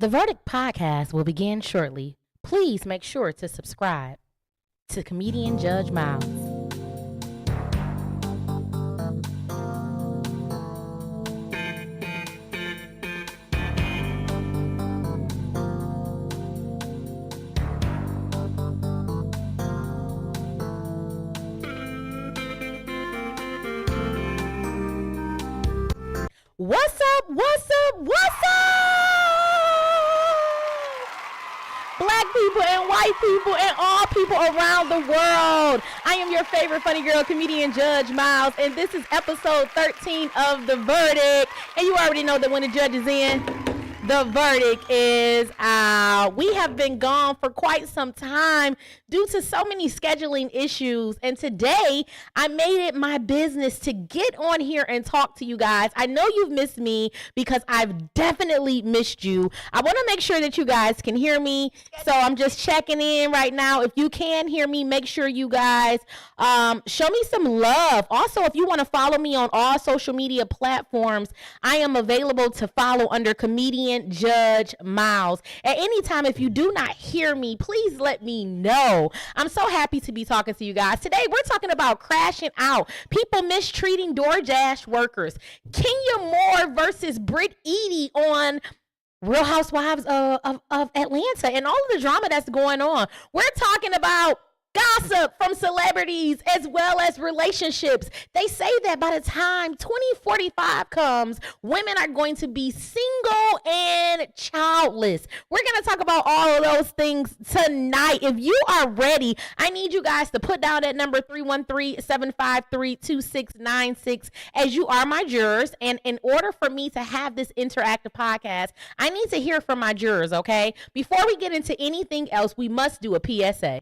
The Verdict podcast will begin shortly. Please make sure to subscribe to comedian Judge Miles. What's up? What's up? What's up? Black people and white people and all people around the world. I am your favorite funny girl, comedian Judge Miles, and this is episode 13 of The Verdict. And you already know that when the judge is in, the verdict is out. We have been gone for quite some time due to so many scheduling issues. And today, I made it my business to get on here and talk to you guys. I know you've missed me because I've definitely missed you. I want to make sure that you guys can hear me. So I'm just checking in right now. If you can hear me, make sure you guys show me some love. Also, if you want to follow me on all social media platforms, I am available to follow under comedian Judge Miles. At any time, if you do not hear me, please let me know. I'm so happy to be talking to you guys. Today, we're talking about crashing out, people mistreating DoorDash workers, Kenya Moore versus Britt Eady on Real Housewives of Atlanta, and all of the drama that's going on. We're talking about gossip from celebrities as well as relationships. They say that by the time 2045 comes, women are going to be single and childless. We're going to talk about all of those things tonight. If you are ready, I need you guys to put down that number 313-753-2696 as you are my jurors. And in order for me to have this interactive podcast, I need to hear from my jurors, okay? Before we get into anything else, we must do a PSA.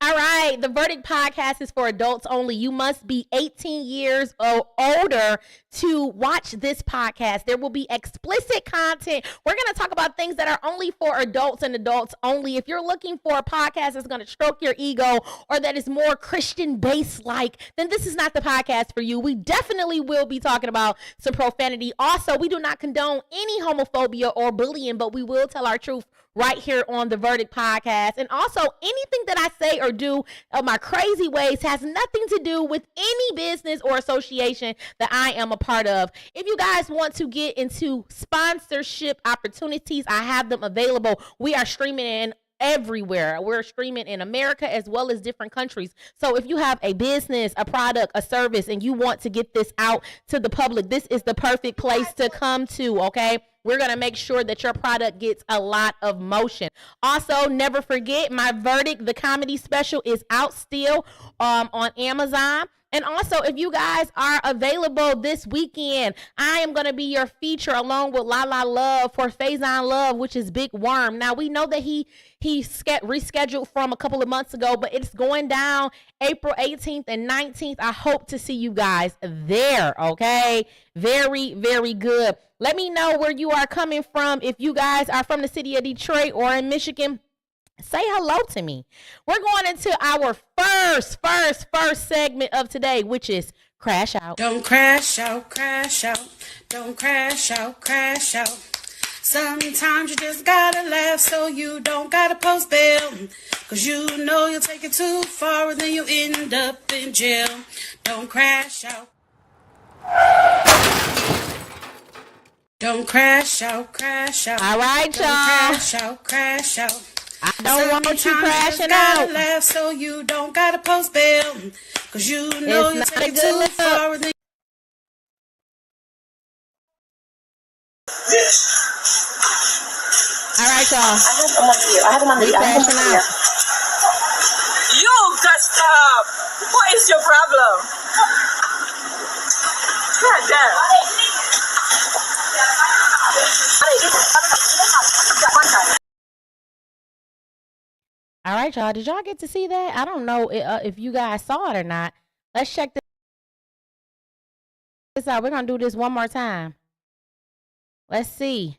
All right, the Verdict podcast is for adults only. You must be 18 years or older to watch this podcast. There will be explicit content. We're going to talk about things that are only for adults and adults only. If you're looking for a podcast that's going to stroke your ego or that is more Christian-based like, then this is not the podcast for you. We definitely will be talking about some profanity. Also, we do not condone any homophobia or bullying, but we will tell our truth right here on the Verdict podcast. And also, anything that I say or do of my crazy ways has nothing to do with any business or association that I am a part of. If you guys want to get into sponsorship opportunities, I have them available. We are streaming in everywhere. We're streaming in America as well as different countries. So if you have a business, a product, a service, and you want to get this out to the public, this is the perfect place to come to, okay? We're going to make sure that your product gets a lot of motion. Also, never forget, my Verdict, the comedy special, is out still on Amazon. And also, if you guys are available this weekend, I am going to be your feature along with La La Love for Faison Love, which is Big Worm. Now, we know that he rescheduled from a couple of months ago, but it's going down April 18th and 19th. I hope to see you guys there, okay? Very, very good. Let me know where you are coming from. If you guys are from the city of Detroit or in Michigan, say hello to me. We're going into our first segment of today, which is Crash Out. Don't crash out, crash out. Don't crash out, crash out. Sometimes you just gotta laugh so you don't gotta post bail. Cause you know you'll take it too far and then you end up in jail. Don't crash out. Don't crash out, crash out. All right, y'all. Don't crash out, crash out. I don't want you crashing gotta out. laugh so you don't gotta post bail. Cause you know you'll take it too far and then All right, y'all. I have them on here. I have them on We the crashing out. You just stop. What is your problem? God damn. All right, y'all. Did y'all get to see that? I don't know if you guys saw it or not. Let's check this out. We're going to do this one more time. Let's see.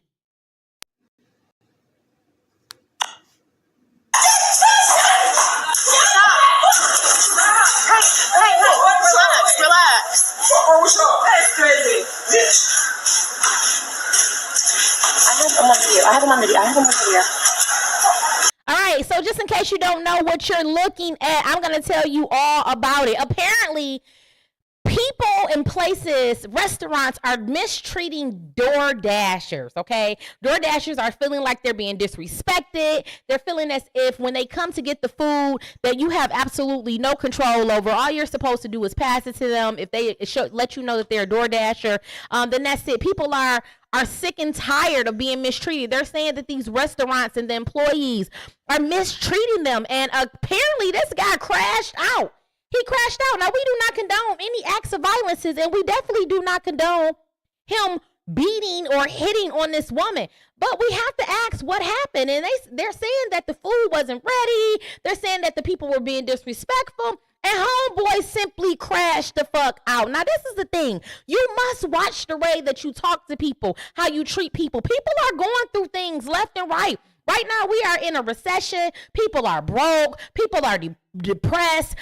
Hey, relax. Oh, what's up? That's crazy. Bitch. I have him on video. All right, so just in case you don't know what you're looking at, I'm going to tell you all about it. Apparently, people in places, restaurants are mistreating door dashers, okay? Door dashers are feeling like they're being disrespected. They're feeling as if when they come to get the food that you have absolutely no control over. All you're supposed to do is pass it to them. If they let you know that they're a door dasher, then that's it. People are sick and tired of being mistreated. They're saying that these restaurants and the employees are mistreating them. And apparently this guy crashed out. He crashed out. Now, we do not condone any acts of violences, and we definitely do not condone him beating or hitting on this woman. But we have to ask what happened. And they're saying that the food wasn't ready. They're saying that the people were being disrespectful. And homeboy simply crashed the fuck out. Now, this is the thing. You must watch the way that you talk to people, how you treat people. People are going through things left and right. Right now, we are in a recession. People are broke. People are depressed.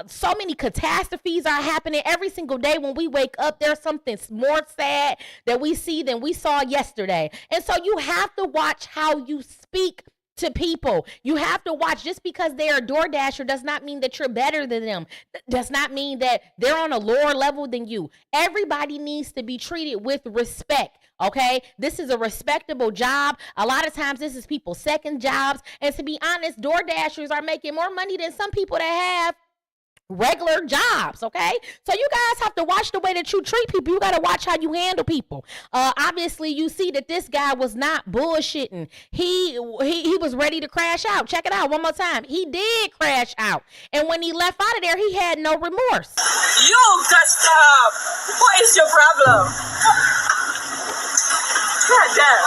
So many catastrophes are happening every single day. When we wake up, there's something more sad that we see than we saw yesterday. And so you have to watch how you speak to people. You have to watch. Just because they're a door dasher does not mean that you're better than them. Does not mean that they're on a lower level than you. Everybody needs to be treated with respect. Okay, this is a respectable job. A lot of times this is people's second jobs. And to be honest, door dashers are making more money than some people that have regular jobs. Okay, so you guys have to watch the way that you treat people. You got to watch how you handle people. Obviously you see that this guy was not bullshitting. He was ready to crash out. Check it out one more time. He did crash out, and when he left out of there, he had no remorse. You just what is your problem? God damn.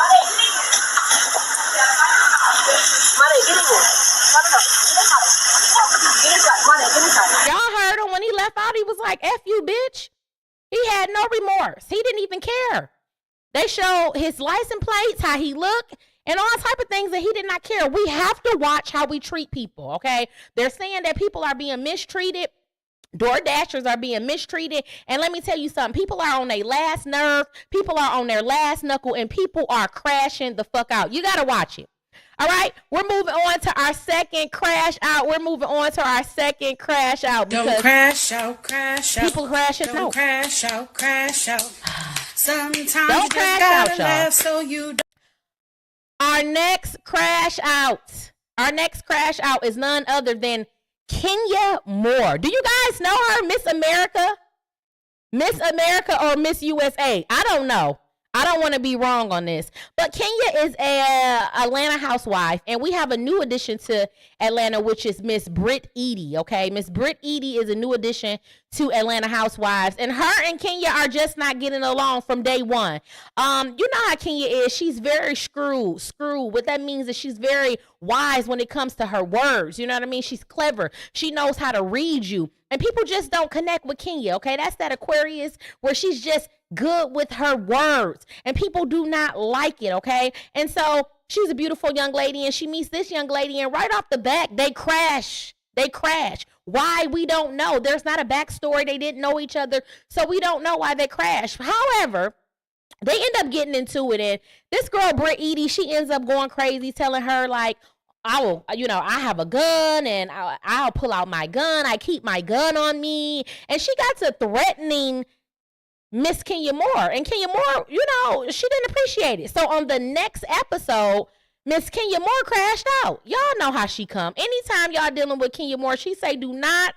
Y'all heard him when he left out. He was like, F you, bitch. He had no remorse. He didn't even care. They showed his license plates, how he looked, and all type of things that he did not care. We have to watch how we treat people, okay? They're saying that people are being mistreated. Door dashers are being mistreated. And let me tell you something. People are on their last nerve. People are on their last knuckle. And people are crashing the fuck out. You got to watch it. All right. We're moving on to our second crash out. Don't crash out, crash out. People crashing out. Don't crash out, crash out. Sometimes Don't you just crash gotta out, y'all. laugh so you don't. Our next crash out is none other than Kenya Moore. Do you guys know her? Miss America or Miss USA? I don't know. I don't want to be wrong on this, but Kenya is a Atlanta housewife, and we have a new addition to Atlanta, which is Miss Britt Eady. Okay, Miss Britt Eady is a new addition to Atlanta Housewives, and her and Kenya are just not getting along from day one. You know how Kenya is. She's very screwed. What that means is she's very wise when it comes to her words. You know what I mean? She's clever. She knows how to read you, and people just don't connect with Kenya. Okay, that's that Aquarius where she's just good with her words, and people do not like it. Okay, and so she's a beautiful young lady, and she meets this young lady, and right off the bat they crash. Why? We don't know. There's not a backstory. They didn't know each other, so we don't know why they crashed. However, they end up getting into it, and this girl Britt Eady, she ends up going crazy, telling her like, I have a gun, and I'll pull out my gun. I keep my gun on me, and she got to threatening Miss Kenya Moore, and Kenya Moore, she didn't appreciate it. So on the next episode, Miss Kenya Moore crashed out. Y'all know how she come. Anytime y'all dealing with Kenya Moore, she say, do not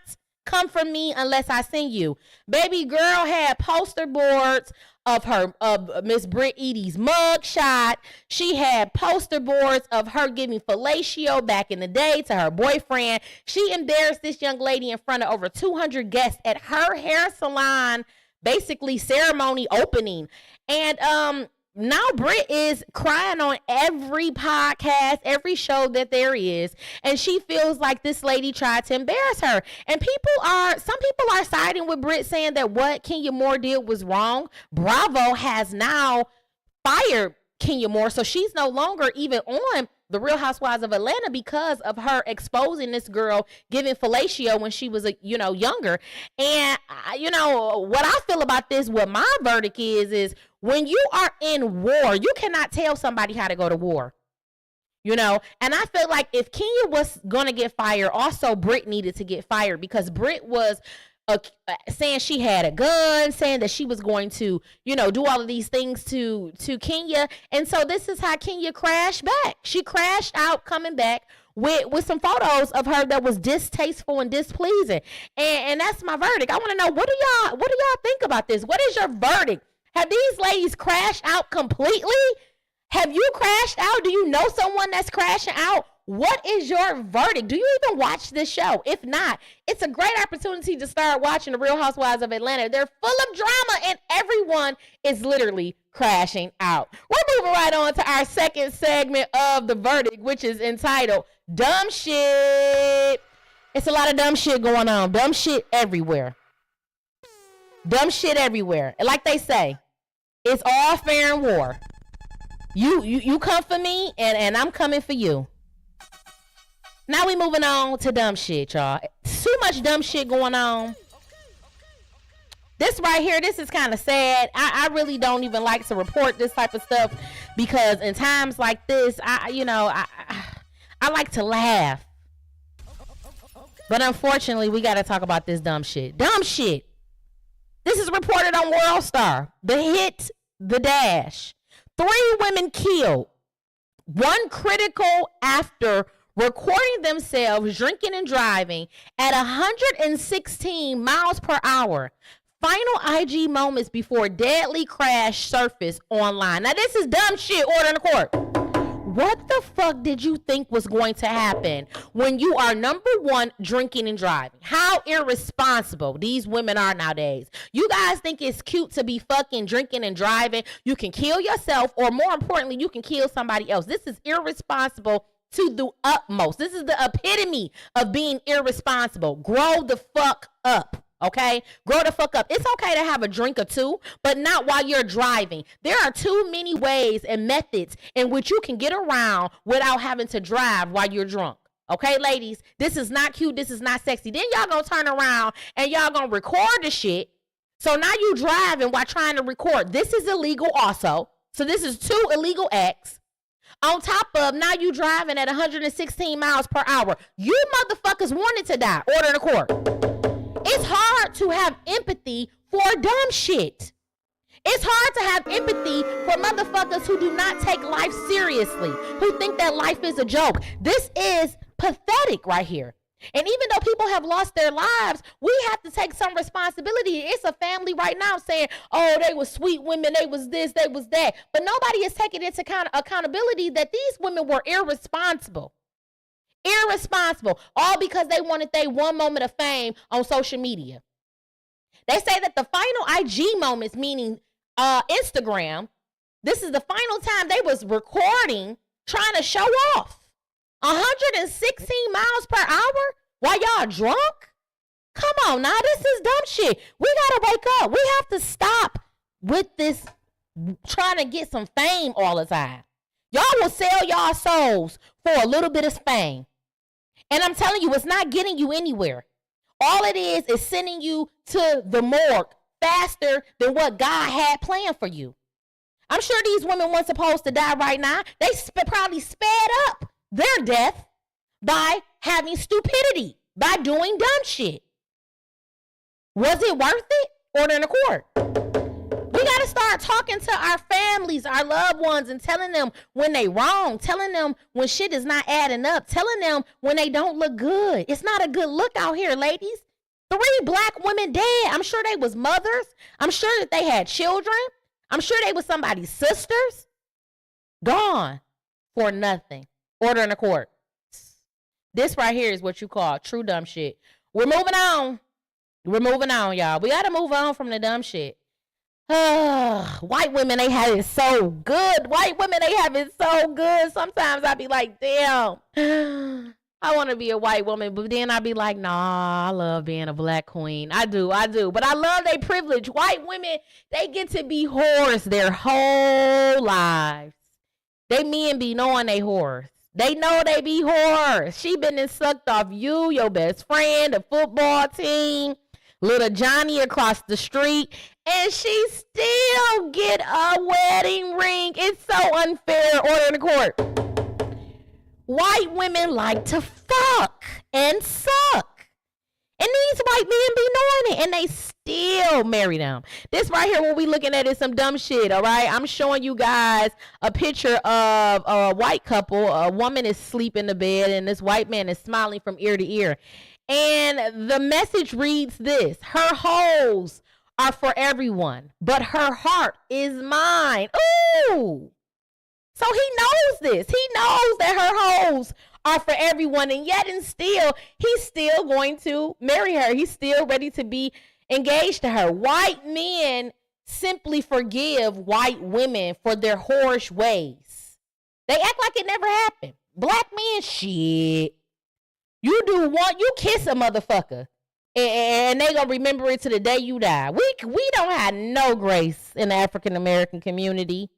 come for me unless I send you. Baby girl had poster boards of Miss Britt Eady's mug shot. She had poster boards of her giving fellatio back in the day to her boyfriend. She embarrassed this young lady in front of over 200 guests at her hair salon, basically ceremony opening. And now Britt is crying on every podcast, every show that there is, and she feels like this lady tried to embarrass her. And some people are siding with Britt, saying that what Kenya Moore did was wrong. Bravo has now fired Kenya Moore. So she's no longer even on the Real Housewives of Atlanta because of her exposing this girl giving fellatio when she was, younger. And, what I feel about this, what my verdict is when you are in war, you cannot tell somebody how to go to war. And I feel like if Kenya was going to get fired, also Britt needed to get fired because Britt was saying she had a gun, saying that she was going to, do all of these things to Kenya. And so this is how Kenya crashed back. She crashed out coming back with some photos of her that was distasteful and displeasing. And that's my verdict. I want to know, what do y'all think about this? What is your verdict? Have these ladies crashed out completely? Have you crashed out? Do you know someone that's crashing out? What is your verdict? Do you even watch this show? If not, it's a great opportunity to start watching The Real Housewives of Atlanta. They're full of drama and everyone is literally crashing out. We're moving right on to our second segment of the verdict, which is entitled Dumb Shit. It's a lot of dumb shit going on. Dumb shit everywhere. Dumb shit everywhere. And like they say, it's all fair in war. You come for me and I'm coming for you. Now we moving on to dumb shit, y'all. Too much dumb shit going on. This right here, this is kind of sad. I really don't even like to report this type of stuff because in times like this, I like to laugh. But unfortunately, we got to talk about this dumb shit. Dumb shit. This is reported on World Star. The hit, The Dash. 3 women killed. 1 critical after recording themselves drinking and driving at 116 miles per hour. Final IG moments before deadly crash surfaced online. Now this is dumb shit. Order in the court. What the fuck did you think was going to happen when you are number 1 drinking and driving? How irresponsible these women are nowadays. You guys think it's cute to be fucking drinking and driving. You can kill yourself, or more importantly, you can kill somebody else. This is irresponsible to the utmost. This is the epitome of being irresponsible. Grow the fuck up. Okay? Grow the fuck up. It's okay to have a drink or two, but not while you're driving. There are too many ways and methods in which you can get around without having to drive while you're drunk. Okay, ladies? This is not cute. This is not sexy. Then y'all gonna turn around and y'all gonna record the shit. So now you driving while trying to record. This is illegal also. So this is 2 illegal acts. On top of now you driving at 116 miles per hour. You motherfuckers wanted to die. Order in the court. It's hard to have empathy for dumb shit. It's hard to have empathy for motherfuckers who do not take life seriously, who think that life is a joke. This is pathetic right here. And even though people have lost their lives, we have to take some responsibility. It's a family right now saying, oh, they were sweet women, they was this, they was that. But nobody is taking into accountability that these women were irresponsible. Irresponsible, all because they wanted their 1 moment of fame on social media. They say that the final IG moments, meaning Instagram, this is the final time they was recording, trying to show off. 116 miles per hour while y'all drunk? Come on now, this is dumb shit. We gotta wake up. We have to stop with this trying to get some fame all the time. Y'all will sell y'all souls for a little bit of fame. And I'm telling you, it's not getting you anywhere. All it is sending you to the morgue faster than what God had planned for you. I'm sure these women weren't supposed to die right now. They probably sped up their death by having stupidity, by doing dumb shit. Was it worth it? Order in the court. We got to start talking to our families, our loved ones, and telling them when they wrong, telling them when shit is not adding up, telling them when they don't look good. It's not a good look out here, ladies. 3 black women dead. I'm sure they was mothers. I'm sure that they had children. I'm sure they was somebody's sisters. Gone for nothing. Order in the court. This right here is what you call true dumb shit. We're moving on. We're moving on, y'all. We got to move on from the dumb shit. White women, they have it so good. White women, they have it so good. Sometimes I be like, damn, I I want to be a white woman, but then I'd be like, nah, I love being a black queen. I do. But I love their privilege. White women, they get to be whores their whole lives. They men be knowing they whores. They know they be whores. She been and sucked off you, your best friend, the football team, little Johnny across the street, and she still get a wedding ring. It's so unfair. Order in the court. White women like to fuck and suck. And these white men be knowing it, and they still marry them. This right here, what we looking at is some dumb shit, all right? I'm showing you guys a picture of a white couple. A woman is asleep in the bed, and this white man is smiling from ear to ear. And the message reads this: her hoes are for everyone, but her heart is mine. Ooh. So he knows this. He knows that her hoes are for everyone, and yet and still, he's still going to marry her. He's still ready to be engaged to her. White men simply forgive white women for their whorish ways. They act like it never happened. Black men, shit. You do one, you kiss a motherfucker, and they gonna remember it to the day you die. We don't have no grace in the African American community.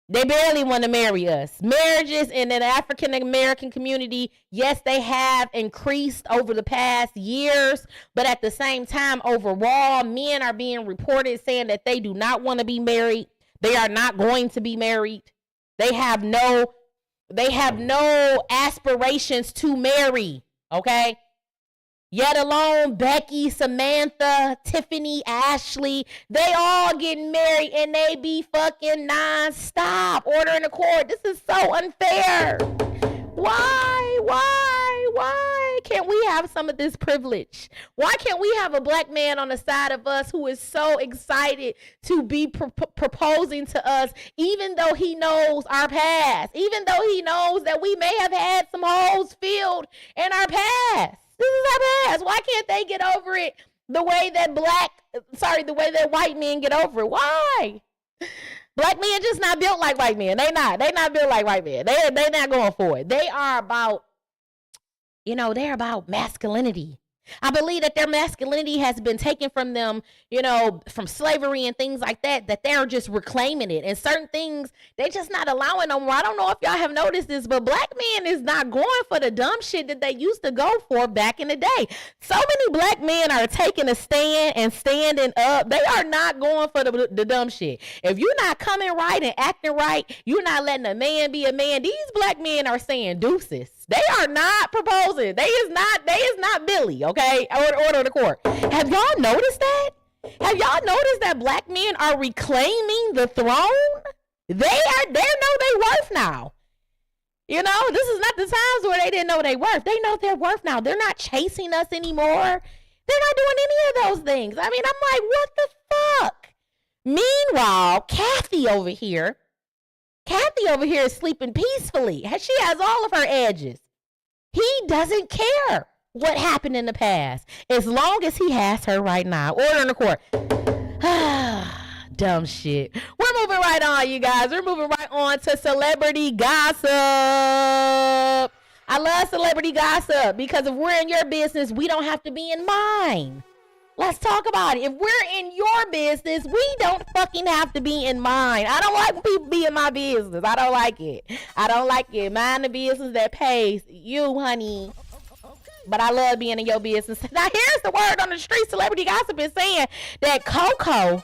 They barely want to marry us. Marriages in the African American community, yes, they have increased over the past years, but at the same time, overall, men are being reported saying that they do not want to be married. They are not going to be married. They have no aspirations to marry, okay? Yet alone, Becky, Samantha, Tiffany, Ashley, they all getting married and they be fucking nonstop. Order in the court. This is so unfair. Why can't we have some of this privilege? Why can't we have a black man on the side of us who is so excited to be proposing to us, even though he knows our past, even though he knows that we may have had some holes filled in our past? This is our past. Why can't they get over it the way that white men get over it? Why? Black men just not built like white men. They not built like white men. They not going for it. They are about, they're about masculinity. I believe that their masculinity has been taken from them, from slavery and things like that, that they're just reclaiming it. And certain things, they just not allowing no more. I don't know if y'all have noticed this, but black men is not going for the dumb shit that they used to go for back in the day. So many black men are taking a stand and standing up. They are not going for the dumb shit. If you're not coming right and acting right, you're not letting a man be a man. These black men are saying deuces. They are not proposing. They is not Billy, okay? Order the court. Have y'all noticed that? Have y'all noticed that black men are reclaiming the throne? They know their worth now. This is not the times where they didn't know their worth. They know their worth now. They're not chasing us anymore. They're not doing any of those things. I mean, I'm like, what the fuck? Meanwhile, Kathy over here is sleeping peacefully. She has all of her edges. He doesn't care what happened in the past as long as he has her right now. Order in the court. Dumb shit. We're moving right on, you guys. We're moving right on to celebrity gossip. I love celebrity gossip because if we're in your business, we don't have to be in mine. Let's talk about it. If we're in your business, we don't fucking have to be in mine. I don't like people be in my business. I don't like it. Mind the business that pays you, honey. But I love being in your business. Now, here's the word on the street. Celebrity gossip is saying that Coco,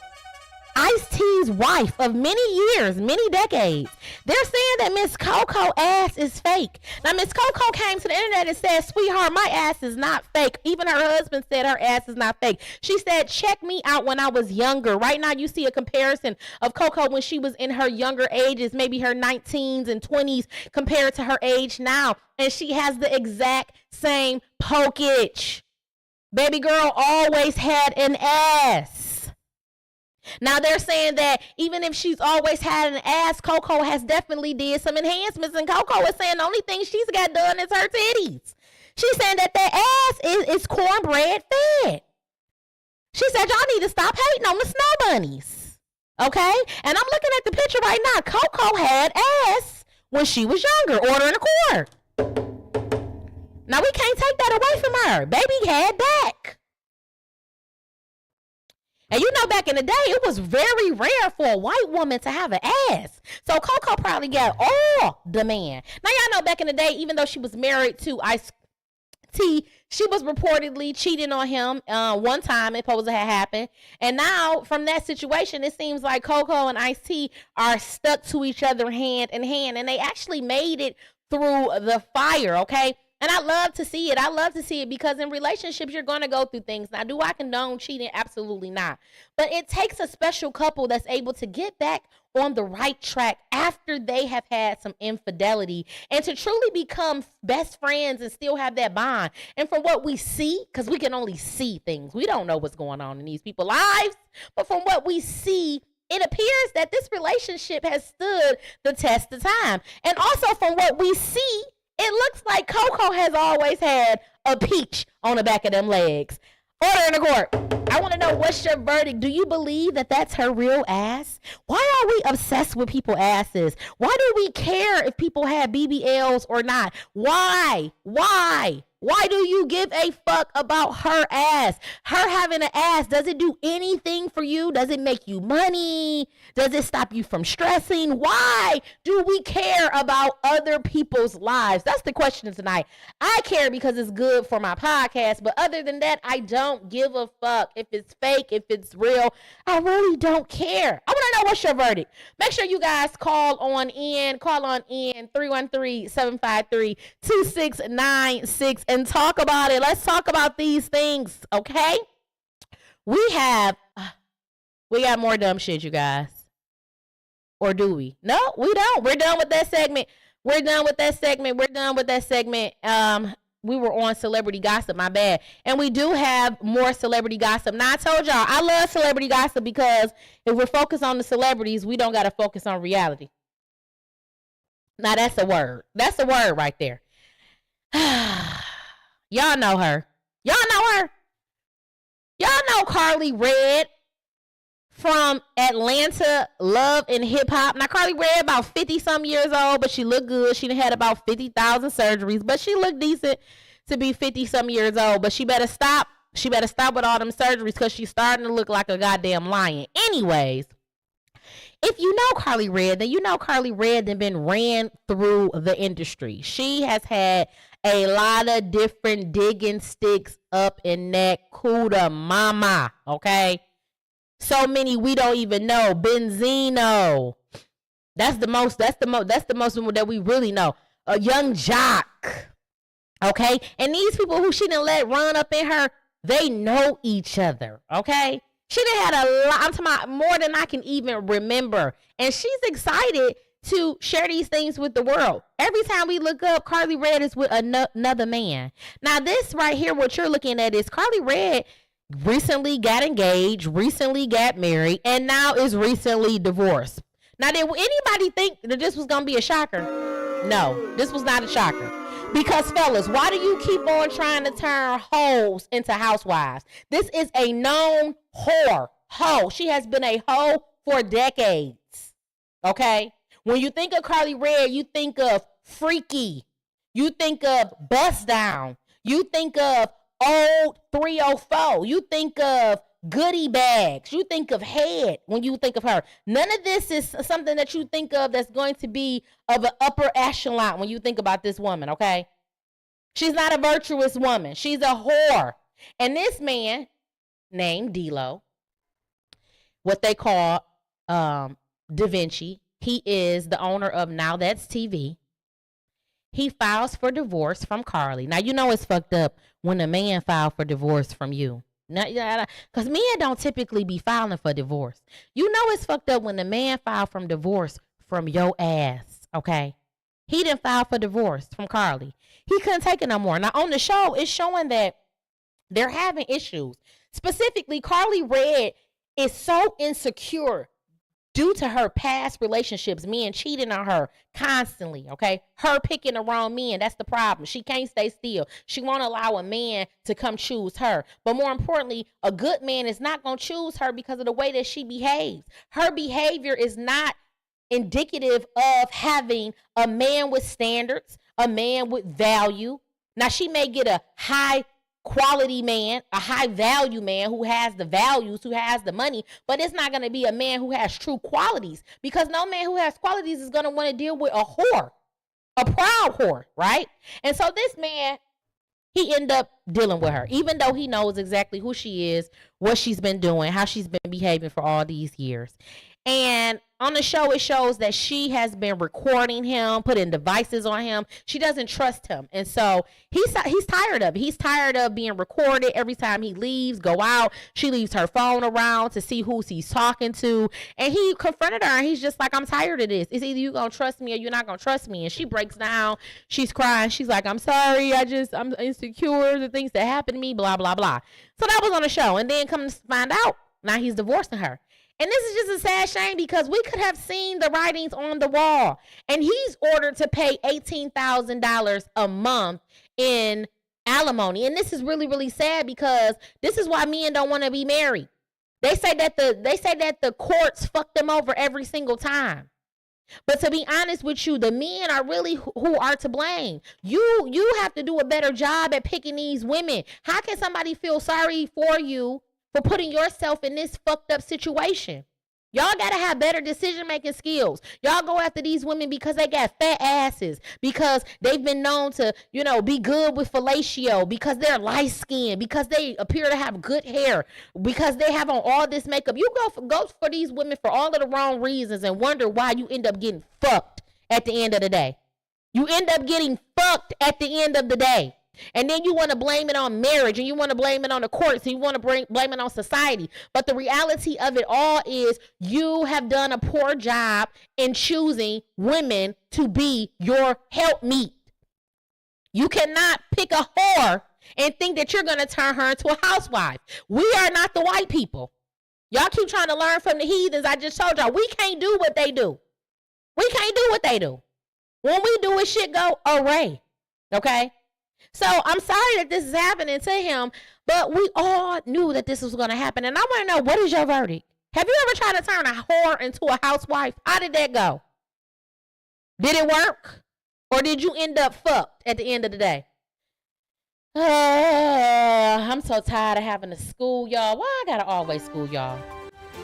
Ice-T's wife of many years, many decades, they're saying that Miss Coco ass is fake. Now, Miss Coco came to the internet and said, sweetheart, my ass is not fake. Even her husband said her ass is not fake. She said, check me out when I was younger. Right now, you see a comparison of Coco when she was in her younger ages, maybe her 19s and 20s compared to her age now. And she has the exact same pokage. Baby girl always had an ass. Now they're saying that even if she's always had an ass, Coco has definitely did some enhancements, and Coco is saying the only thing she's got done is her titties. She's saying that ass is cornbread fed. She said y'all need to stop hating on the snow bunnies, okay? And I'm looking at the picture right now. Coco had ass when she was younger. Order in the court. Now, we can't take that away from her. Baby had back. And you know, back in the day, it was very rare for a white woman to have an ass. So Coco probably got all the man. Now, y'all know back in the day, even though she was married to Ice-T, she was reportedly cheating on him one time. It supposed to have happened. And now, from that situation, it seems like Coco and Ice-T are stuck to each other hand in hand. And they actually made it through the fire, okay? And I love to see it. I love to see it because in relationships, you're going to go through things. Now, do I condone cheating? Absolutely not. But it takes a special couple that's able to get back on the right track after they have had some infidelity and to truly become best friends and still have that bond. And from what we see, because we can only see things, we don't know what's going on in these people's lives, but from what we see, it appears that this relationship has stood the test of time. And also from what we see, it looks like Coco has always had a peach on the back of them legs. Order in the court. I want to know, what's your verdict? Do you believe that that's her real ass? Why are we obsessed with people's asses? Why do we care if people have BBLs or not? Why? Why do you give a fuck about her ass? Her having an ass, does it do anything for you? Does it make you money? Does it stop you from stressing? Why do we care about other people's lives? That's the question tonight. I care because it's good for my podcast, but other than that, I don't give a fuck if it's fake, if it's real. I really don't care. I want to know, what's your verdict? Make sure you guys call on in 313-753-2696 and talk about it. Let's talk about these things, okay? We got more dumb shit, you guys. Or do we? No, we don't. We're done with that segment. We were on celebrity gossip, my bad. And we do have more celebrity gossip. Now, I told y'all, I love celebrity gossip because if we're focused on the celebrities, we don't got to focus on reality. Now, that's a word. That's a word right there. Y'all know her. Y'all know Karlie Red from Atlanta, Love and Hip Hop. Now, Karlie Red about 50-some years old, but she looked good. She had about 50,000 surgeries, but she looked decent to be 50-some years old. But she better stop. She better stop with all them surgeries because she's starting to look like a goddamn lion. Anyways, if you know Karlie Red, then you know Karlie Red then been ran through the industry. She has had a lot of different digging sticks up in that cooter mama, okay? So many we don't even know. Benzino. That's the most that we really know. A Young Jock. Okay? And these people who she done let run up in her, they know each other. Okay? She done had a lot. I'm talking about more than I can even remember. And she's excited to share these things with the world. Every time we look up, Karlie Red is with another man. Now, this right here, what you're looking at is Karlie Red recently got engaged, recently got married, and now is recently divorced. Now, did anybody think that this was going to be a shocker? No, this was not a shocker. Because, fellas, why do you keep on trying to turn hoes into housewives? This is a known whore. Hoe. She has been a hoe for decades. Okay? When you think of Karlie Red, you think of freaky. You think of bust down. You think of old 304. You think of goodie bags. You think of head when you think of her. None of this is something that you think of that's going to be of an upper echelon when you think about this woman, okay? She's not a virtuous woman. She's a whore. And this man named D-Lo, what they call Da Vinci, he is the owner of Now That's TV. He files for divorce from Karlie. Now, you know it's fucked up when a man files for divorce from you. Because men don't typically be filing for divorce. You know it's fucked up when a man filed from divorce from your ass, okay? He didn't file for divorce from Karlie. He couldn't take it no more. Now, on the show, it's showing that they're having issues. Specifically, Karlie Red is so insecure due to her past relationships, men cheating on her constantly, okay? Her picking the wrong men, that's the problem. She can't stay still. She won't allow a man to come choose her. But more importantly, a good man is not going to choose her because of the way that she behaves. Her behavior is not indicative of having a man with standards, a man with value, Now, she may get a high quality man, a high value man who has the values, who has the money, but it's not going to be a man who has true qualities, because no man who has qualities is going to want to deal with a whore, a proud whore, right? And so this man, he ended up dealing with her, even though he knows exactly who she is, what she's been doing, how she's been behaving for all these years. And on the show, it shows that she has been recording him, putting devices on him. She doesn't trust him. And so he's tired of it. He's tired of being recorded every time he leaves, go out. She leaves her phone around to see who he's talking to. And he confronted her, and he's just like, I'm tired of this. It's either you going to trust me or you're not going to trust me. And she breaks down. She's crying. She's like, I'm sorry. I'm insecure. The things that happened to me, blah, blah, blah. So that was on the show. And then come to find out, now he's divorcing her. And this is just a sad shame, because we could have seen the writings on the wall. And he's ordered to pay $18,000 a month in alimony. And this is really, really sad, because this is why men don't want to be married. They say that the courts fuck them over every single time. But to be honest with you, the men are really who are to blame. You have to do a better job at picking these women. How can somebody feel sorry for you for putting yourself in this fucked up situation? Y'all got to have better decision-making skills. Y'all go after these women because they got fat asses, because they've been known to, be good with fellatio, because they're light-skinned, because they appear to have good hair, because they have on all this makeup. You go for these women for all of the wrong reasons and wonder why you end up getting fucked at the end of the day. You end up getting fucked at the end of the day. And then you want to blame it on marriage, and you want to blame it on the courts, and you want to blame it on society. But the reality of it all is you have done a poor job in choosing women to be your helpmeet. You cannot pick a whore and think that you're going to turn her into a housewife. We are not the white people. Y'all keep trying to learn from the heathens. I just told y'all, we can't do what they do. We can't do what they do. When we do it, shit go array. Okay? So I'm sorry that this is happening to him, but we all knew that this was going to happen. And I want to know, what is your verdict? Have you ever tried to turn a whore into a housewife? How did that go? Did it work? Or did you end up fucked at the end of the day? I'm so tired of having to school y'all. Why I got to always school y'all?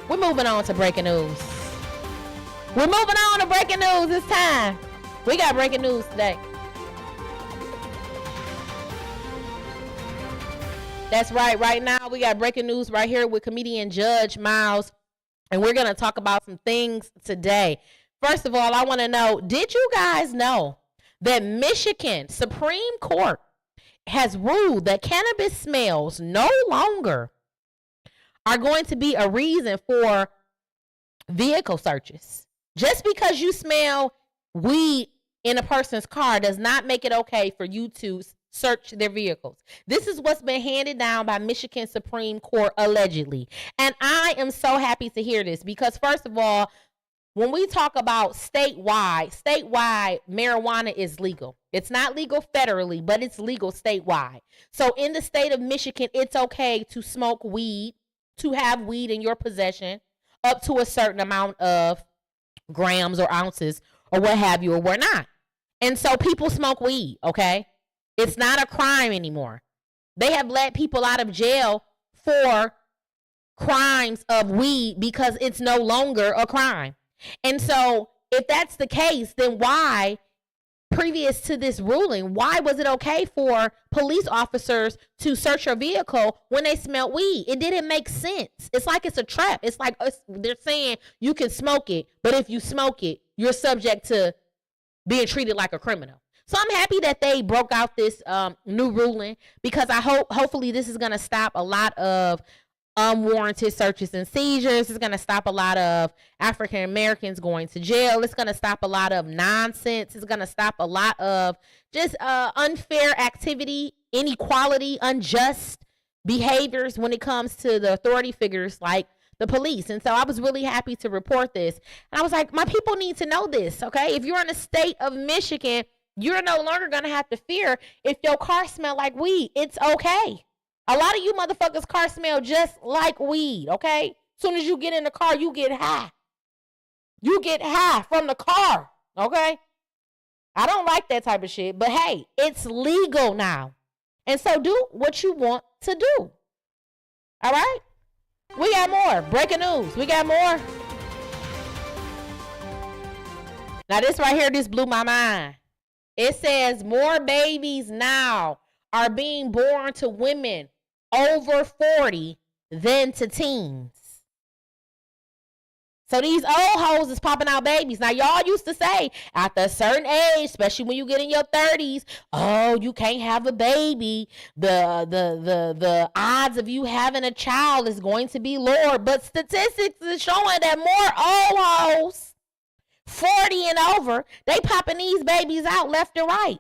We're moving on to breaking news. We're moving on to breaking news. It's time. We got breaking news today. That's right. Right now, we got breaking news right here with comedian Judge Miles, and we're going to talk about some things today. First of all, I want to know, did you guys know that Michigan Supreme Court has ruled that cannabis smells no longer are going to be a reason for vehicle searches? Just because you smell weed in a person's car does not make it okay for you to search their vehicles. This is what's been handed down by Michigan Supreme Court, allegedly. And I am so happy to hear this, because first of all, when we talk about statewide marijuana is legal. It's not legal federally, but it's legal statewide. So in the state of Michigan, it's okay to smoke weed, to have weed in your possession up to a certain amount of grams or ounces or what have you, or what not. And so people smoke weed, okay? It's not a crime anymore. They have let people out of jail for crimes of weed because it's no longer a crime. And so if that's the case, then why, previous to this ruling, why was it okay for police officers to search your vehicle when they smelled weed? It didn't make sense. It's like it's a trap. It's like they're saying you can smoke it, but if you smoke it, you're subject to being treated like a criminal. So I'm happy that they broke out this new ruling, because hopefully this is going to stop a lot of unwarranted searches and seizures. It's going to stop a lot of African Americans going to jail. It's going to stop a lot of nonsense. It's going to stop a lot of just unfair activity, inequality, unjust behaviors when it comes to the authority figures like the police. And so I was really happy to report this. And I was like, my people need to know this, okay? If you're in the state of Michigan, you're no longer going to have to fear if your car smell like weed. It's okay. A lot of you motherfuckers' car smell just like weed, okay? Soon as you get in the car, you get high. You get high from the car, okay? I don't like that type of shit. But hey, it's legal now. And so do what you want to do. All right? We got more. Breaking news. We got more. Now this right here, this blew my mind. It says more babies now are being born to women over 40 than to teens. So these old hoes is popping out babies. Now, y'all used to say after a certain age, especially when you get in your 30s, oh, you can't have a baby. The odds of you having a child is going to be lower. But statistics is showing that more old hoes, 40 and over, they popping these babies out left and right.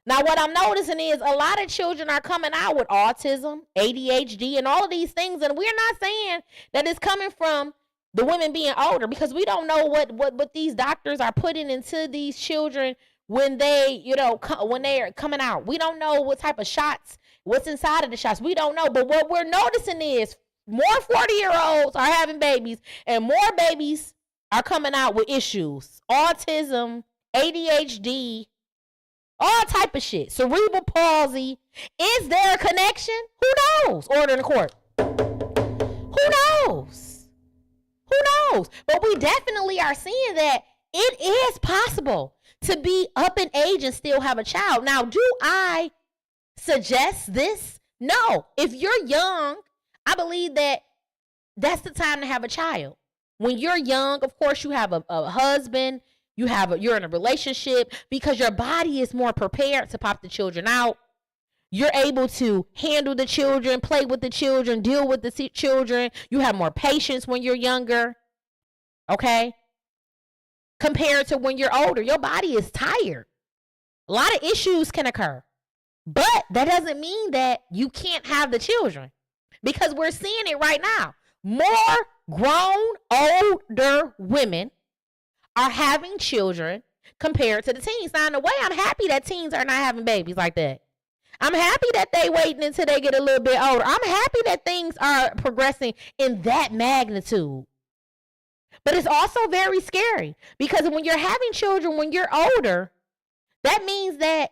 Now, what I'm noticing is a lot of children are coming out with autism, ADHD, and all of these things. And we're not saying that it's coming from the women being older, because we don't know what these doctors are putting into these children when they, when they are coming out. We don't know what type of shots, what's inside of the shots. We don't know. But what we're noticing is more 40-year-olds are having babies, and more babies are coming out with issues. Autism, ADHD, all type of shit. Cerebral palsy. Is there a connection? Who knows? Order in the court. Who knows? Who knows? But we definitely are seeing that it is possible to be up in age and still have a child. Now, do I suggest this? No. If you're young, I believe that that's the time to have a child. When you're young, of course, you have a husband, you're in a relationship, because your body is more prepared to pop the children out. You're able to handle the children, play with the children, deal with the children. You have more patience when you're younger, okay? Compared to when you're older, your body is tired. A lot of issues can occur. But that doesn't mean that you can't have the children, because we're seeing it right now. More grown, older women are having children compared to the teens. Now, in a way, I'm happy that teens are not having babies like that. I'm happy that they waiting until they get a little bit older. I'm happy that things are progressing in that magnitude. But it's also very scary, because when you're having children when you're older, that means that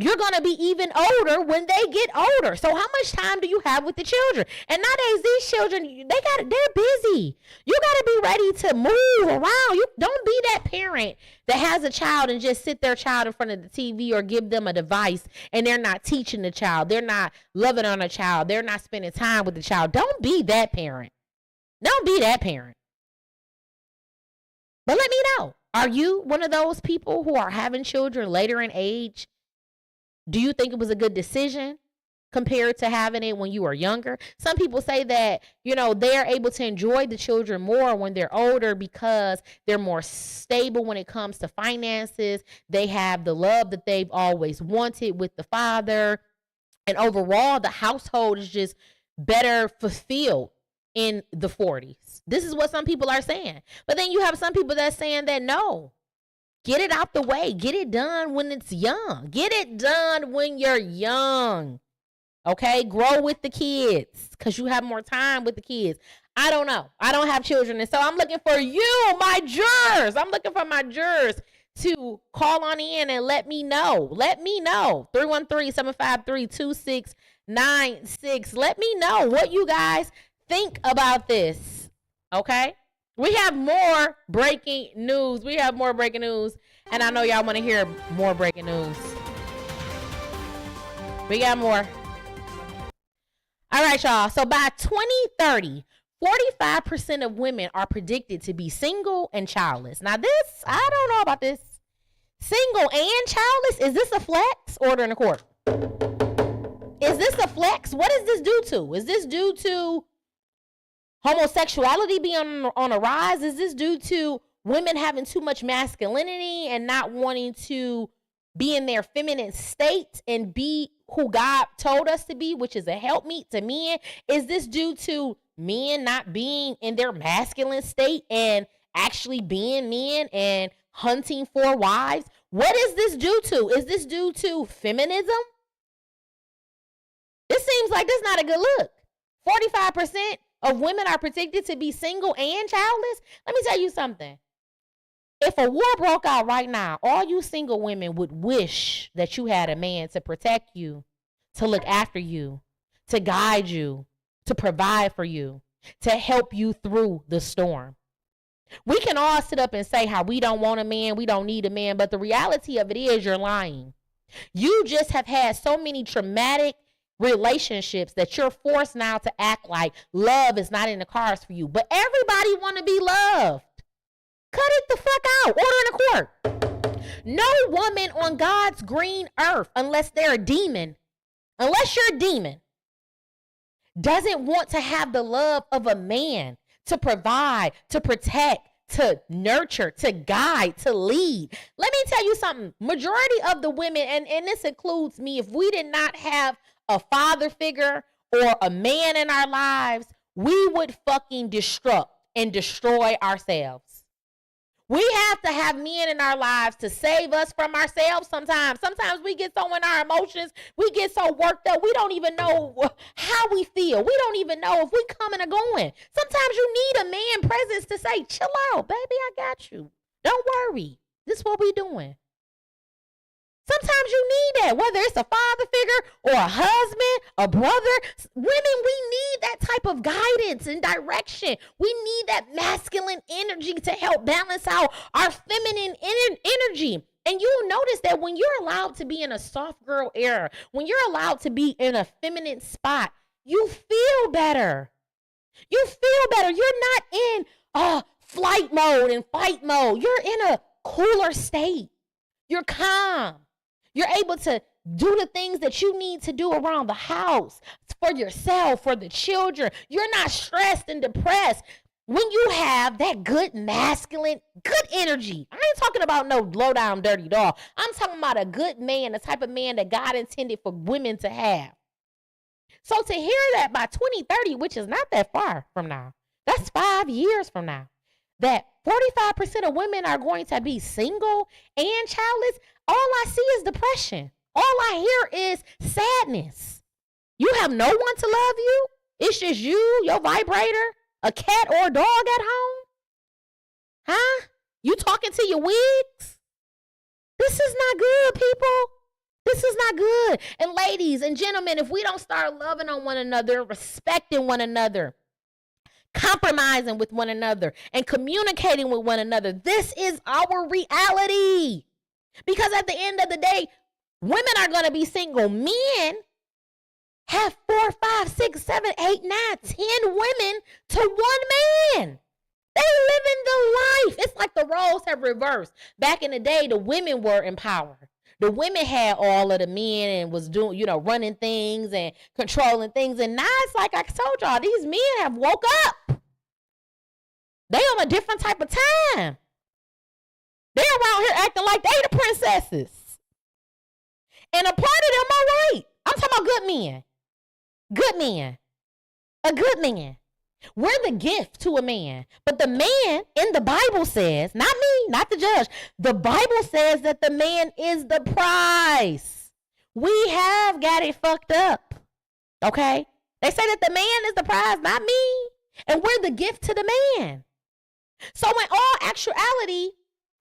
you're going to be even older when they get older. So how much time do you have with the children? And nowadays, these children, they're busy. You got to be ready to move around. You don't be that parent that has a child and just sit their child in front of the TV or give them a device and they're not teaching the child. They're not loving on a child. They're not spending time with the child. Don't be that parent. Don't be that parent. But let me know. Are you one of those people who are having children later in age? Do you think it was a good decision compared to having it when you were younger? Some people say that, they're able to enjoy the children more when they're older because they're more stable when it comes to finances. They have the love that they've always wanted with the father. And overall, the household is just better fulfilled in the 40s. This is what some people are saying. But then you have some people that's saying that no. Get it out the way. Get it done when it's young. Get it done when you're young. Okay? Grow with the kids because you have more time with the kids. I don't know. I don't have children. And so I'm looking for you, my jurors. I'm looking for my jurors to call on in and let me know. Let me know. 313-753-2696. Let me know what you guys think about this. Okay? We have more breaking news. And I know y'all want to hear more breaking news. We got more. All right, y'all. So by 2030, 45% of women are predicted to be single and childless. Now this, I don't know about this. Single and childless? Is this a flex? Order in the court. Is this a flex? What is this due to? Is this due to homosexuality being on a rise? Is this due to women having too much masculinity and not wanting to be in their feminine state and be who God told us to be, which is a helpmeet to men? Is this due to men not being in their masculine state and actually being men and hunting for wives? What is this due to? Is this due to feminism? This seems like this is not a good look. 45% of women are predicted to be single and childless. Let me tell you something. If a war broke out right now, all you single women would wish that you had a man to protect you, to look after you, to guide you, to provide for you, to help you through the storm. We can all sit up and say how we don't want a man, we don't need a man, but the reality of it is you're lying. You just have had so many traumatic relationships that you're forced now to act like love is not in the cards for you. But everybody want to be loved. Cut it the fuck out. Order in the court. No woman on God's green earth, unless they're a demon, unless you're a demon, doesn't want to have the love of a man to provide, to protect, to nurture, to guide, to lead. Let me tell you something. Majority of the women, and this includes me, if we did not have a father figure or a man in our lives, we would fucking destruct and destroy ourselves. We have to have men in our lives to save us from ourselves sometimes. Sometimes we get so in our emotions, we get so worked up, we don't even know how we feel. We don't even know if we coming or going. Sometimes you need a man presence to say, chill out, baby, I got you. Don't worry. This is what we doing. Sometimes you need that, whether it's a father figure or a husband, a brother. Women, we need that type of guidance and direction. We need that masculine energy to help balance out our feminine energy. And you'll notice that when you're allowed to be in a soft girl era, when you're allowed to be in a feminine spot, you feel better. You feel better. You're not in flight mode and fight mode. You're in a cooler state. You're calm. You're able to do the things that you need to do around the house, for yourself, for the children. You're not stressed and depressed when you have that good masculine, good energy. I ain't talking about no low down dirty dog. I'm talking about a good man, the type of man that God intended for women to have. So to hear that by 2030, which is not that far from now, that's 5 years from now, that 45% of women are going to be single and childless, all I see is depression. All I hear is sadness. You have no one to love you. It's just you, your vibrator, a cat or a dog at home. Huh? You talking to your wigs? This is not good, people. This is not good. And ladies and gentlemen, if we don't start loving on one another, respecting one another, compromising with one another, and communicating with one another, this is our reality. Because at the end of the day, women are going to be single. Men have 4, 5, 6, 7, 8, 9, 10 women to one man. They living the life. It's like the roles have reversed. Back in the day, the women were in power. The women had all of the men and was doing, running things and controlling things. And now it's like I told y'all, these men have woke up. They on a different type of time. They're around here acting like they the princesses. And a part of them are right. I'm talking about good men. Good men. A good man. We're the gift to a man. But the man in the Bible says, not me, not the judge. The Bible says that the man is the prize. We have got it fucked up. Okay? They say that the man is the prize, not me. And we're the gift to the man. So in all actuality,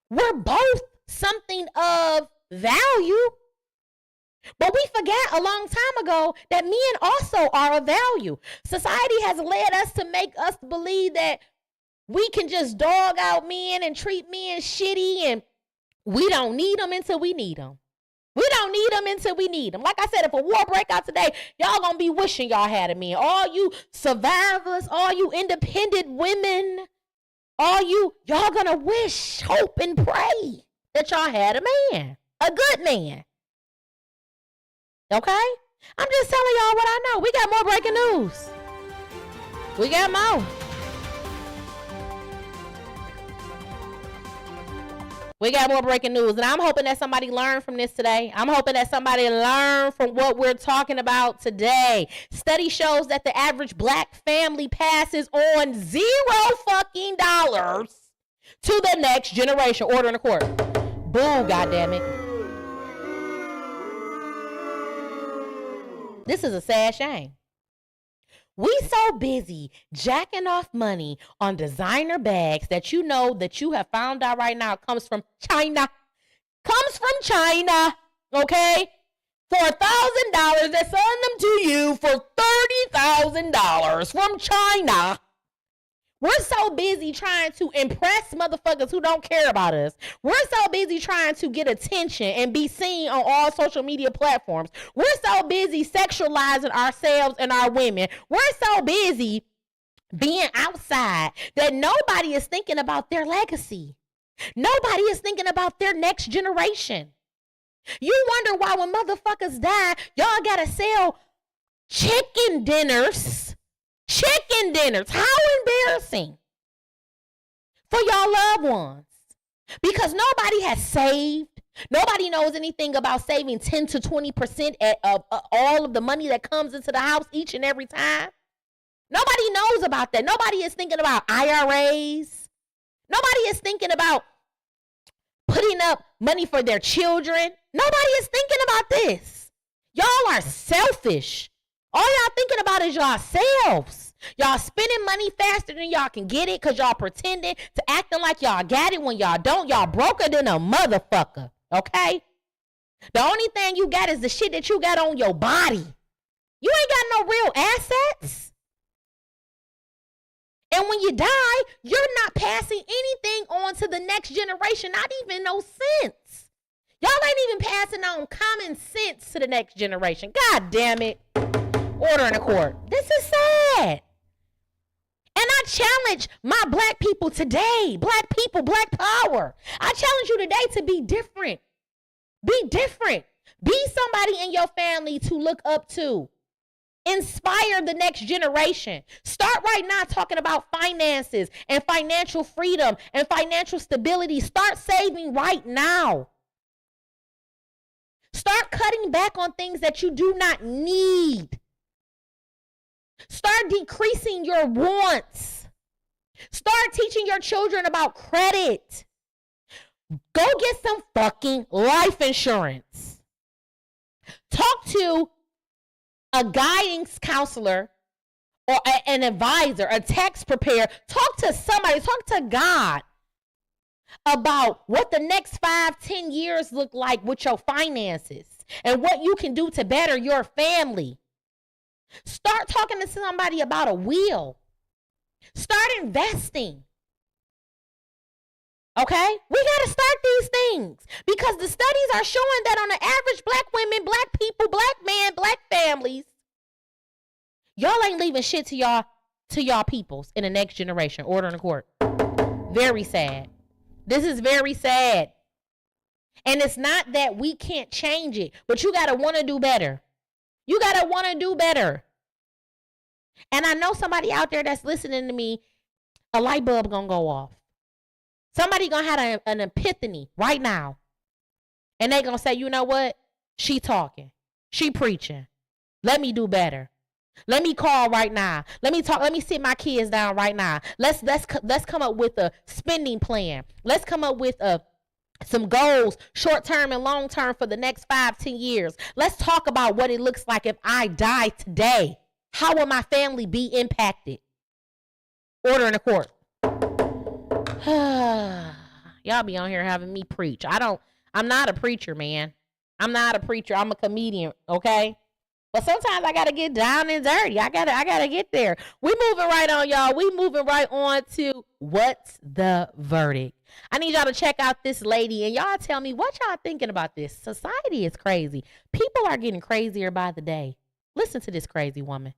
we're both something of value. But we forgot a long time ago that men also are of value. Society has led us to make us believe that we can just dog out men and treat men shitty, and we don't need them until we need them. We don't need them until we need them. Like I said, if a war break out today, y'all gonna be wishing y'all had a man. All you survivors, all you independent women, y'all gonna wish, hope, and pray that y'all had a man, a good man. Okay? I'm just telling y'all what I know. We got more breaking news. We got more. We got more breaking news. And I'm hoping that somebody learned from this today. I'm hoping that somebody learned from what we're talking about today. Study shows that the average black family passes on $0 fucking to the next generation. Order in the court. Boo, goddammit. This is a sad shame. We so busy jacking off money on designer bags that you know that you have found out right now comes from China. Comes from China, okay? For $1,000, they send them to you for $30,000 from China. We're so busy trying to impress motherfuckers who don't care about us. We're so busy trying to get attention and be seen on all social media platforms. We're so busy sexualizing ourselves and our women. We're so busy being outside that nobody is thinking about their legacy. Nobody is thinking about their next generation. You wonder why when motherfuckers die, y'all gotta sell chicken dinners. Chicken dinners. How embarrassing for y'all loved ones. Because nobody has saved. Nobody knows anything about saving 10 to 20% of all of the money that comes into the house each and every time. Nobody knows about that. Nobody is thinking about IRAs. Nobody is thinking about putting up money for their children. Nobody is thinking about this. Y'all are selfish. All y'all thinking about is yourselves. Y'all spending money faster than y'all can get it because y'all pretending to acting like y'all got it when y'all don't. Y'all broker than a motherfucker, okay? The only thing you got is the shit that you got on your body. You ain't got no real assets. And when you die, you're not passing anything on to the next generation, not even no sense. Y'all ain't even passing on common sense to the next generation. God damn it. Order in the court. This is sad. And I challenge my black people today. Black people, black power. I challenge you today to be different. Be different. Be somebody in your family to look up to. Inspire the next generation. Start right now talking about finances and financial freedom and financial stability. Start saving right now. Start cutting back on things that you do not need. Start decreasing your wants. Start teaching your children about credit. Go get some fucking life insurance. Talk to a guidance counselor or an advisor, a tax preparer. Talk to somebody, talk to God about what the next 5-10 years look like with your finances and what you can do to better your family. Start talking to somebody about a will. Start investing. Okay? We got to start these things because the studies are showing that on the average, black women, black people, black men, black families, y'all ain't leaving shit to y'all peoples in the next generation. Order in the court. Very sad. This is very sad. And it's not that we can't change it, but you got to want to do better. You got to want to do better. And I know somebody out there that's listening to me, a light bulb going to go off. Somebody going to have an epiphany right now. And they going to say, you know what? She talking. She preaching. Let me do better. Let me call right now. Let me talk. Let me sit my kids down right now. Let's come up with a spending plan. Let's come up with some goals, short-term and long-term for the next 5-10 years. Let's talk about what it looks like if I die today. How will my family be impacted? Order in the court. Y'all be on here having me preach. I'm not a preacher, man. I'm not a preacher. I'm a comedian, okay? But sometimes I gotta get down and dirty. I gotta get there. We moving right on, y'all. We moving right on to what's the verdict. I need y'all to check out this lady and y'all tell me what y'all thinking about this. Society is crazy. People are getting crazier by the day. Listen to this crazy woman.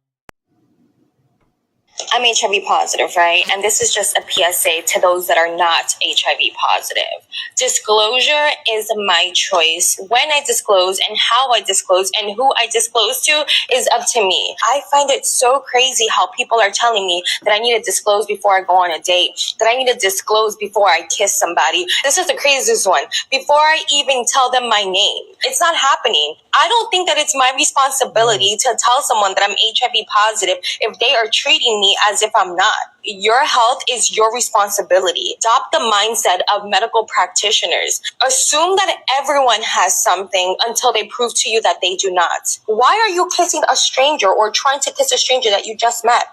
I'm HIV positive, right? And this is just a PSA to those that are not HIV positive. Disclosure is my choice. When I disclose and how I disclose and who I disclose to is up to me. I find it so crazy how people are telling me that I need to disclose before I go on a date, that I need to disclose before I kiss somebody. This is the craziest one. Before I even tell them my name. It's not happening. I don't think that it's my responsibility to tell someone that I'm HIV positive if they are treating me me as if I'm not. Your health is your responsibility. Adopt the mindset of medical practitioners. Assume that everyone has something until they prove to you that they do not. Why are you kissing a stranger or trying to kiss a stranger that you just met?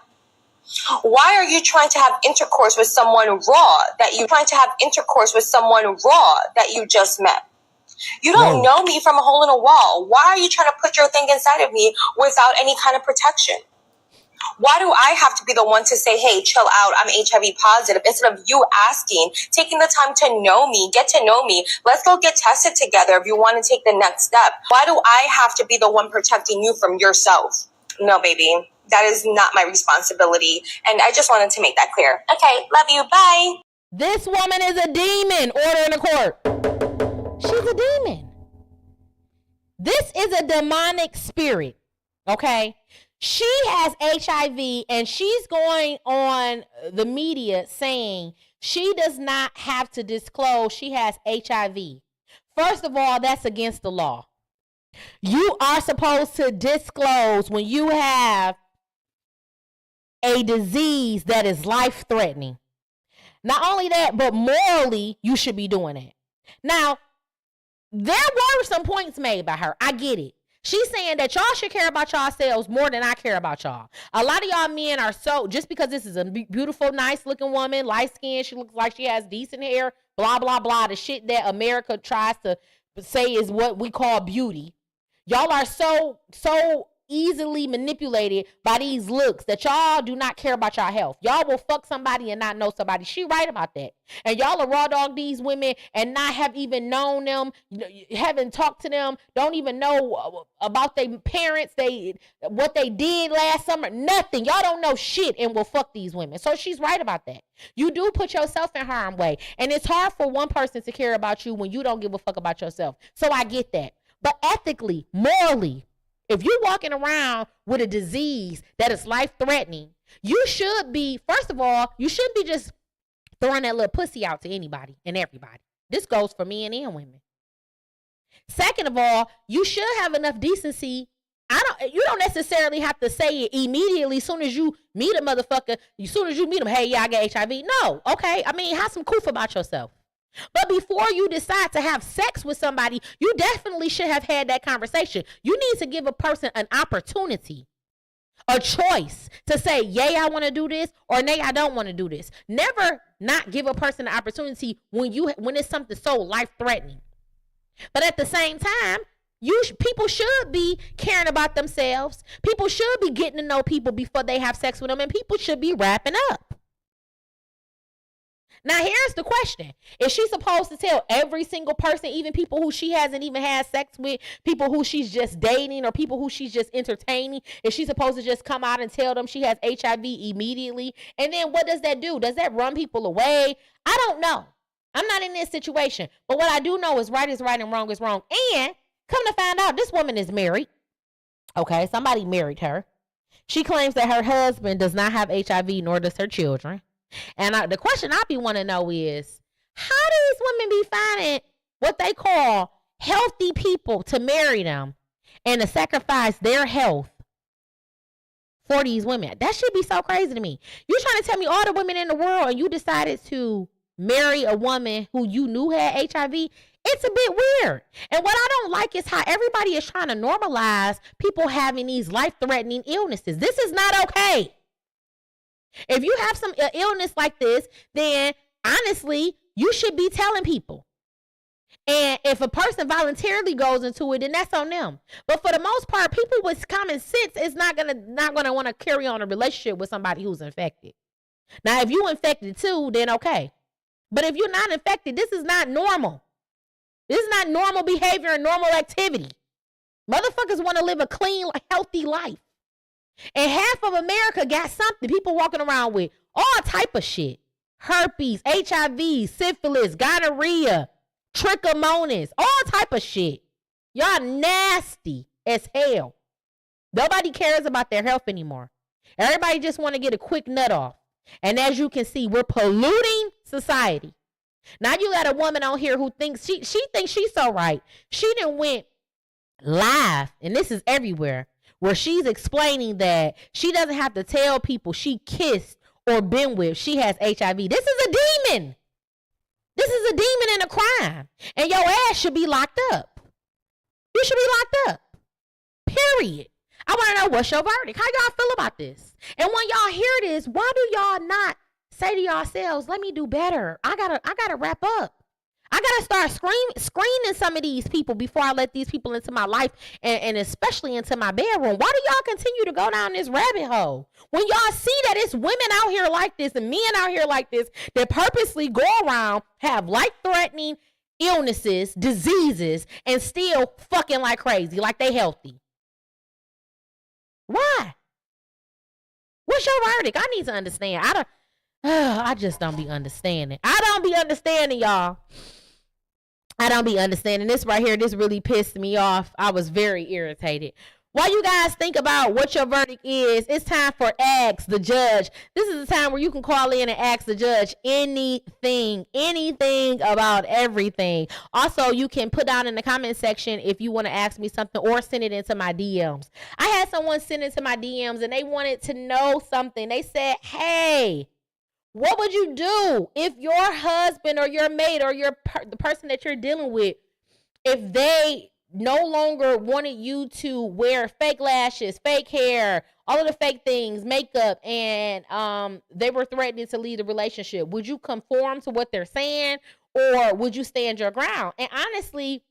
Why are you trying to have intercourse with someone raw that you just met? You don't know me from a hole in a wall. Why are you trying to put your thing inside of me without any kind of protection? Why do I have to be the one to say, hey, chill out, I'm HIV positive, instead of you asking, taking the time to know me, get to know me, let's go get tested together if you want to take the next step. Why do I have to be the one protecting you from yourself? No, baby. That is not my responsibility. And I just wanted to make that clear. Okay, love you. Bye. This woman is a demon. Order in the court. She's a demon. This is a demonic spirit. Okay? She has HIV and she's going on the media saying she does not have to disclose she has HIV. First of all, that's against the law. You are supposed to disclose when you have a disease that is life-threatening. Not only that, but morally, you should be doing it. Now, there were some points made by her. I get it. She's saying that y'all should care about yourselves more than I care about y'all. A lot of y'all men are so, just because this is a beautiful, nice-looking woman, light-skinned, she looks like she has decent hair, blah, blah, blah, the shit that America tries to say is what we call beauty. Y'all are so easily manipulated by these looks that y'all do not care about y'all health. Y'all will fuck somebody and not know somebody. She right about that. And y'all will raw dog these women and not have even known them, haven't talked to them, don't even know about their parents, what they did last summer, nothing. Y'all don't know shit and will fuck these women. So she's right about that. You do put yourself in harm's way. And it's hard for one person to care about you when you don't give a fuck about yourself. So I get that. But ethically, morally, if you're walking around with a disease that is life-threatening, you should be, first of all, you shouldn't be just throwing that little pussy out to anybody and everybody. This goes for men and women. Second of all, you should have enough decency. You don't necessarily have to say it immediately as soon as you meet a motherfucker, as soon as you meet him, hey, yeah, I got HIV. No, okay? I mean, have some proof about yourself. But before you decide to have sex with somebody, you definitely should have had that conversation. You need to give a person an opportunity, a choice to say, yay, I want to do this, or nay, I don't want to do this. Never not give a person an opportunity when it's something so life-threatening. But at the same time, people should be caring about themselves. People should be getting to know people before they have sex with them, and people should be wrapping up. Now, here's the question. Is she supposed to tell every single person, even people who she hasn't even had sex with, people who she's just dating or people who she's just entertaining? Is she supposed to just come out and tell them she has HIV immediately? And then what does that do? Does that run people away? I don't know. I'm not in this situation. But what I do know is right and wrong is wrong. And come to find out, this woman is married. Okay, somebody married her. She claims that her husband does not have HIV, nor does her children. And the question I be want to know is, how do these women be finding what they call healthy people to marry them and to sacrifice their health for these women? That should be so crazy to me. You trying to tell me all the women in the world and you decided to marry a woman who you knew had HIV? It's a bit weird. And what I don't like is how everybody is trying to normalize people having these life-threatening illnesses. This is not okay. If you have some illness like this, then honestly, you should be telling people. And if a person voluntarily goes into it, then that's on them. But for the most part, people with common sense is not gonna want to carry on a relationship with somebody who's infected. Now, if you infected too, then okay. But if you're not infected, this is not normal. This is not normal behavior and normal activity. Motherfuckers want to live a clean, healthy life. And half of America got something. People walking around with all type of shit. Herpes, HIV, syphilis, gonorrhea, trichomonas, all type of shit. Y'all nasty as hell. Nobody cares about their health anymore. Everybody just want to get a quick nut off. And as you can see, we're polluting society. Now you got a woman on here who thinks she thinks she's so right. She done went live, and this is everywhere, where she's explaining that she doesn't have to tell people she kissed or been with she has HIV. This is a demon. This is a demon and a crime. And your ass should be locked up. You should be locked up. Period. I want to know, what's your verdict? How y'all feel about this? And when y'all hear this, why do y'all not say to yourselves, let me do better? I gotta wrap up. I gotta start screening some of these people before I let these people into my life and especially into my bedroom. Why do y'all continue to go down this rabbit hole? When y'all see that it's women out here like this and men out here like this that purposely go around, have life-threatening illnesses, diseases, and still fucking like crazy, like they healthy. Why? What's your verdict? I need to understand. I just don't be understanding. I don't be understanding, y'all. I don't be understanding. This right here, this really pissed me off. I was very irritated. While you guys think about what your verdict is, it's time for Ask the Judge. This is the time where you can call in and ask the judge anything about everything. Also, you can put down in the comment section if you want to ask me something or send it into my DMs. I had someone send it to my DMs and they wanted to know something. They said, hey, what would you do if your husband or your mate or the person that you're dealing with, if they no longer wanted you to wear fake lashes, fake hair, all of the fake things, makeup, and they were threatening to leave the relationship? Would you conform to what they're saying, or would you stand your ground? And honestly,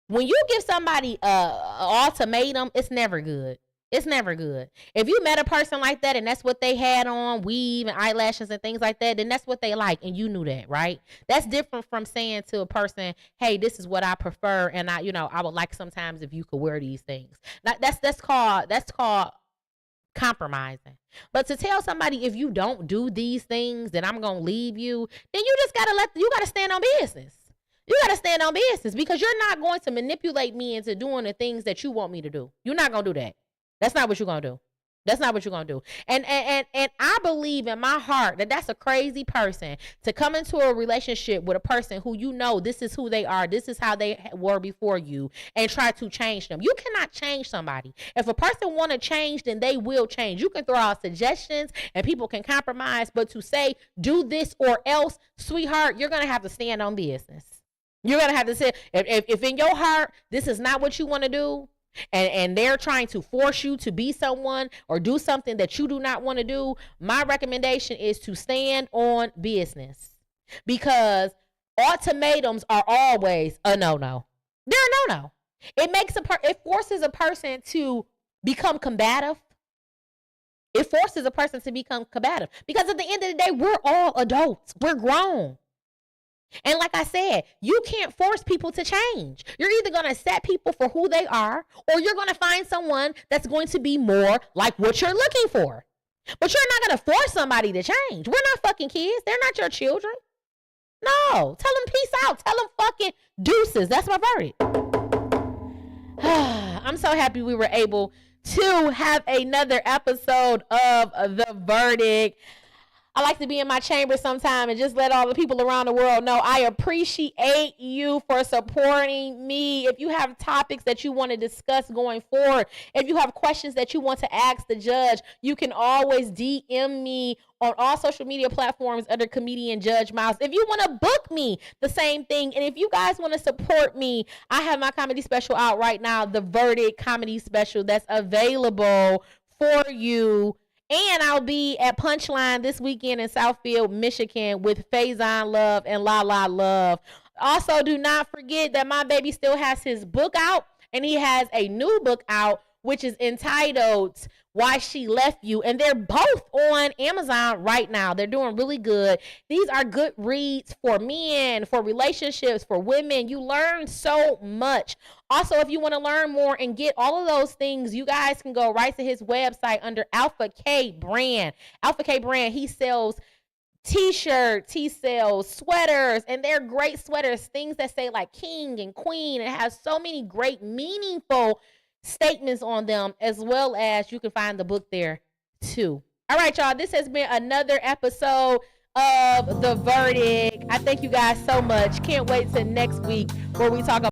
when you give somebody an ultimatum, it's never good. It's never good. If you met a person like that and that's what they had on, weave and eyelashes and things like that, then that's what they like, and you knew that, right? That's different from saying to a person, hey, this is what I prefer, and I would like sometimes if you could wear these things. That's called compromising. But to tell somebody, if you don't do these things, then I'm gonna leave you, then you just gotta stand on business. You gotta stand on business, because you're not going to manipulate me into doing the things that you want me to do. You're not gonna do that. That's not what you're going to do. That's not what you're going to do. And I believe in my heart that that's a crazy person to come into a relationship with a person who this is who they are, this is how they were before you, and try to change them. You cannot change somebody. If a person want to change, then they will change. You can throw out suggestions and people can compromise, but to say do this or else, sweetheart, you're going to have to stand on business. You're going to have to say, if in your heart this is not what you want to do, and they're trying to force you to be someone or do something that you do not want to do, my recommendation is to stand on business, because ultimatums are always a no-no. They're a no-no. It forces a person to become combative. It forces a person to become combative, because at the end of the day, we're all adults. We're grown. And like I said, you can't force people to change. You're either going to accept people for who they are, or you're going to find someone that's going to be more like what you're looking for. But you're not going to force somebody to change. We're not fucking kids. They're not your children. No. Tell them peace out. Tell them fucking deuces. That's my verdict. I'm so happy we were able to have another episode of The Verdict. I like to be in my chamber sometime and just let all the people around the world know I appreciate you for supporting me. If you have topics that you want to discuss going forward, if you have questions that you want to ask the judge, you can always DM me on all social media platforms under Comedian Judge Miles. If you want to book me, the same thing. And if you guys want to support me, I have my comedy special out right now, The Verdict Comedy Special, that's available for you. And I'll be at Punchline this weekend in Southfield, Michigan with Faison Love and La La Love. Also, do not forget that my baby still has his book out, and he has a new book out, which is entitled Why She Left You. And they're both on Amazon right now. They're doing really good. These are good reads for men, for relationships, for women. You learn so much. Also, if you want to learn more and get all of those things, you guys can go right to his website under Alpha K Brand. Alpha K Brand, he sells t-shirts, he sells sweaters, and they're great sweaters, things that say like king and queen. It has so many great, meaningful statements on them, as well as you can find the book there too. All right, y'all, this has been another episode of The Verdict. I thank you guys so much. Can't wait till next week where we talk about